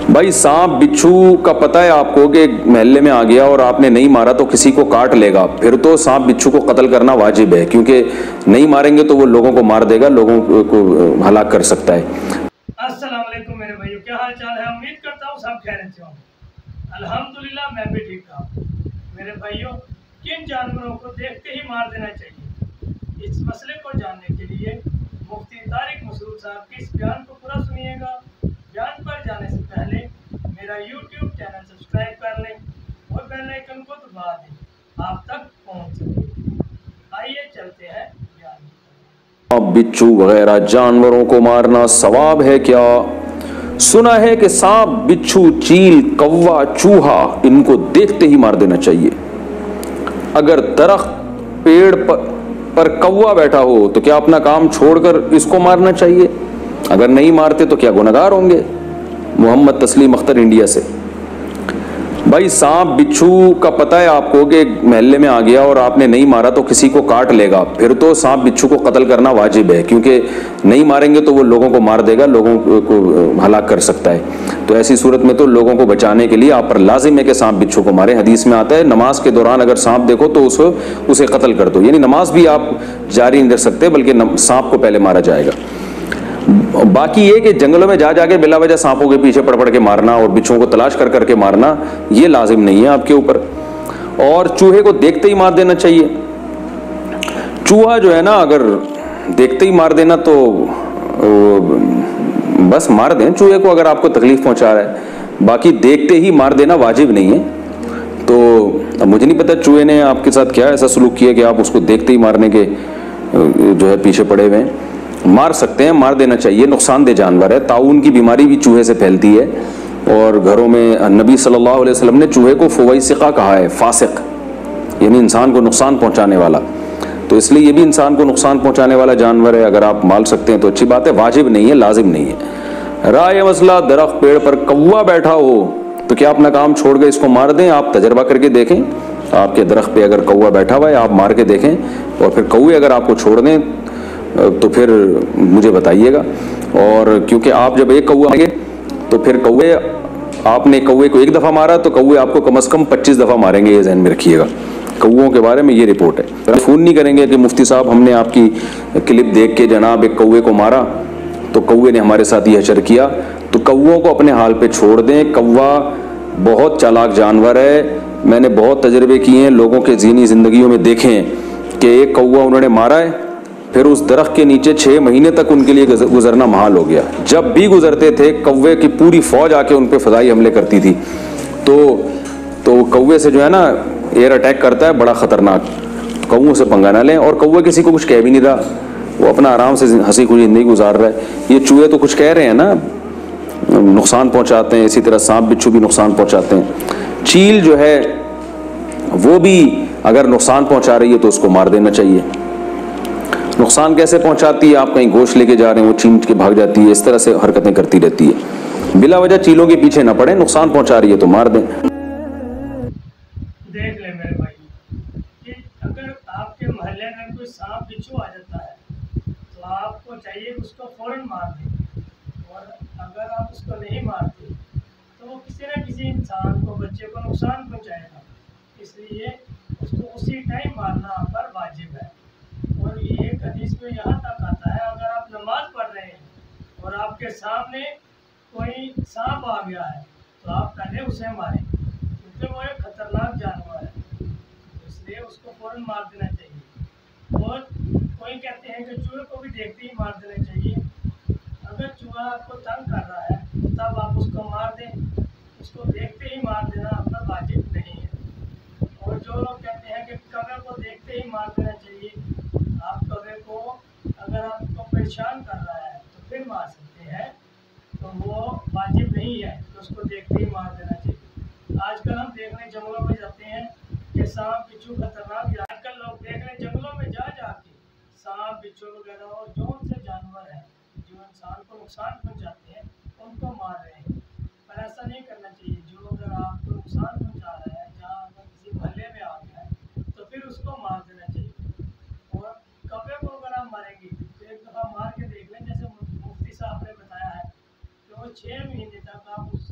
بھائی سانپ بچھو کا پتہ ہے آپ کو کہ ایک محلے میں آ گیا اور آپ نے نہیں مارا تو کسی کو کاٹ لے گا، پھر تو سانپ بچھو کو قتل کرنا واجب ہے، کیونکہ نہیں ماریں گے تو وہ لوگوں کو مار دے گا، لوگوں کو ہلاک کر سکتا ہے۔ السلام علیکم میرے بھائیو، کیا حال چال ہے؟ امید کرتا ہوں سب خیریت سے ہوں۔ الحمدللہ میں بھی ٹھیک ہوں۔ میرے بھائیو، کن جانوروں کو دیکھتے ہی مار دینا چاہیے؟ اس مسئلے کو جاننے کے لیے مفتی طارق مسعود صاحب کی اس بیان کو پورا سنیے گا۔ بیان پر جانے سے پہلے میرا یوٹیوب چینل سبسکرائب کر لیں اور بیل آئیکن کو دبا دیں، آپ تک پہنچ سکے۔ آئیے چلتے ہیں بیان کی۔ بچھو وغیرہ جانوروں کو مارنا ثواب ہے کیا؟ سنا ہے کہ سانپ بچھو چیل کوا چوہا ان کو دیکھتے ہی مار دینا چاہیے۔ اگر درخت پیڑ پر کوا بیٹھا ہو تو کیا اپنا کام چھوڑ کر اس کو مارنا چاہیے؟ اگر نہیں مارتے تو کیا گنہگار ہوں گے؟ محمد تسلیم اختر انڈیا سے۔ بھائی سانپ بچھو کا پتہ ہے آپ کو کہ ایک محلے میں آ گیا اور آپ نے نہیں مارا تو کسی کو کاٹ لے گا، پھر تو سانپ بچھو کو قتل کرنا واجب ہے، کیونکہ نہیں ماریں گے تو وہ لوگوں کو مار دے گا، لوگوں کو ہلاک کر سکتا ہے۔ تو ایسی صورت میں تو لوگوں کو بچانے کے لیے آپ پر لازم ہے کہ سانپ بچھو کو ماریں۔ حدیث میں آتا ہے نماز کے دوران اگر سانپ دیکھو تو اسے قتل کر دو، یعنی نماز بھی آپ جاری نہیں رکھ سکتے بلکہ سانپ کو پہلے مارا جائے گا۔ باقی یہ کہ جنگلوں میں جا کے بلا وجہ سانپوں کے پیچھے پڑ کے مارنا اور بچھوؤں کو تلاش کر کے مارنا یہ لازم نہیں ہے آپ کے اوپر۔ اور چوہے کو دیکھتے ہی مار دینا چاہیے۔ چوہا جو ہے نا اگر دیکھتے ہی مار دینا تو بس مار دیں چوہے کو اگر آپ کو تکلیف پہنچا رہا ہے، باقی دیکھتے ہی مار دینا واجب نہیں ہے۔ تو اب مجھے نہیں پتا چوہے نے آپ کے ساتھ کیا ایسا سلوک کیا کہ آپ اس کو دیکھتے ہی مارنے کے جو ہے پیچھے پڑے ہوئے ہیں۔ مار سکتے ہیں، مار دینا چاہیے، نقصان دہ جانور ہے۔ طاعون کی بیماری بھی چوہے سے پھیلتی ہے، اور گھروں میں نبی صلی اللہ علیہ وسلم نے چوہے کو فویسقہ کہا ہے، فاسق یعنی انسان کو نقصان پہنچانے والا۔ تو اس لیے یہ بھی انسان کو نقصان پہنچانے والا جانور ہے، اگر آپ مال سکتے ہیں تو اچھی بات ہے، واجب نہیں ہے، لازم نہیں ہے۔ رائے مسئلہ درخت پیڑ پر کوا بیٹھا ہو تو کیا اپنا کام چھوڑ کے اس کو مار دیں؟ آپ تجربہ کر کے دیکھیں، آپ کے درخت پہ اگر کوا بیٹھا ہوا ہے آپ مار کے دیکھیں، اور پھر کوے اگر آپ کو چھوڑ دیں تو پھر مجھے بتائیے گا۔ اور کیونکہ آپ جب ایک کوے ماریں گے تو پھر کوے آپ نے کوے کو ایک دفعہ مارا تو کوے آپ کو کم از کم 25 دفعہ ماریں گے، یہ ذہن میں رکھیے گا۔ کووں کے بارے میں یہ رپورٹ ہے۔ فون نہیں کریں گے کہ مفتی صاحب ہم نے آپ کی کلپ دیکھ کے جناب ایک کوے کو مارا تو کوے نے ہمارے ساتھ یہ حشر کیا، تو کووں کو اپنے حال پہ چھوڑ دیں۔ کوا بہت چالاک جانور ہے، میں نے بہت تجربے کیے ہیں، لوگوں کے ذہنی زندگیوں میں دیکھے ہیں کہ ایک کوا انہوں نے مارا ہے، پھر اس درخت کے نیچے 6 مہینے تک ان کے لیے گزرنا محال ہو گیا۔ جب بھی گزرتے تھے کوے کی پوری فوج آ کے ان پہ فضائی حملے کرتی تھی۔ تو کوے سے جو ہے نا ایئر اٹیک کرتا ہے، بڑا خطرناک، کووں سے پنگا نہ لیں۔ اور کوے کسی کو کچھ کہہ بھی نہیں رہا، وہ اپنا آرام سے ہنسی خوشی زندگی گزار رہا ہے۔ یہ چوہے تو کچھ کہہ رہے ہیں نا، نقصان پہنچاتے ہیں، اسی طرح سانپ بچھو بھی نقصان پہنچاتے ہیں۔ چیل جو ہے وہ بھی اگر نقصان پہنچا رہی ہے تو اس کو مار دینا چاہیے۔ نقصان کیسے پہنچاتی ہے؟ آپ کہیں گوشت لے کے جا رہے ہیں وہ چینٹ کے بھاگ جاتی ہے، اس طرح سے حرکتیں کرتی رہتی ہے۔ بلا وجہ چیلوں کے پیچھے نہ پڑیں، نقصان پہنچا رہی ہے تو مار دیں۔ دیکھ لیں میرے بھائی کہ اگر آپ کے محلے میں کوئی سانپ بچھو آ جاتا ہے تو آپ کو چاہیے کہ اس کو فوراً مار دیں، اور اگر آپ اس کو نہیں مارتے تو وہ کسی نہ کسی انسان کو، بچے کو نقصان پہنچائے گا، اس لیے اس کو اسی ٹائم مارنا آپ پر واجب ہے۔ اور یہ حدیث میں یہاں تک آتا ہے اگر آپ نماز پڑھ رہے ہیں اور آپ کے سامنے کوئی سانپ آ گیا ہے تو آپ پہلے اسے ماریں، کیونکہ وہ ایک خطرناک جانور ہے، اس لیے اس کو فوراً مار دینا چاہیے۔ اور کوئی کہتے ہیں کہ چوہے کو بھی دیکھتے ہی مار دینا چاہیے۔ اگر چوہا آپ کو تنگ کر رہا ہے تب آپ اس کو مار دیں، اس کو دیکھتے ہی مار دینا آپ پر واجب نہیں ہے۔ اور جو لوگ کہتے ہیں کہ کوے کو دیکھتے ہی مار دینا چاہیے، آپ کوے کو اگر آپ کو پریشان کر رہا ہے تو پھر مار سکتے ہیں، تو وہ واجب نہیں ہے کہ اس کو دیکھتے ہی مار دینا چاہیے۔ آج کل ہم دیکھنے جنگلوں میں جاتے ہیں کہ سانپ بچھو خطرناک، آج کل لوگ دیکھنے جنگلوں میں جا کے سانپ بچھو وغیرہ اور جو سے جانور ہیں جو انسان کو نقصان پہنچاتے ہیں ان کو مار رہے ہیں، پر ایسا نہیں کرنا چاہیے۔ جو اگر آپ کو نقصان پہنچا رہا ہے، جہاں اگر کسی محلے میں آ گیا ہے تو پھر اس کو مار دینا چاہیے۔ اور کوے کو اگر آپ ماریں گے تو ایک دفعہ مار کے دیکھ لیں، جیسے مفتی صاحب نے بتایا ہے کہ وہ 6 مہینے تک آپ اس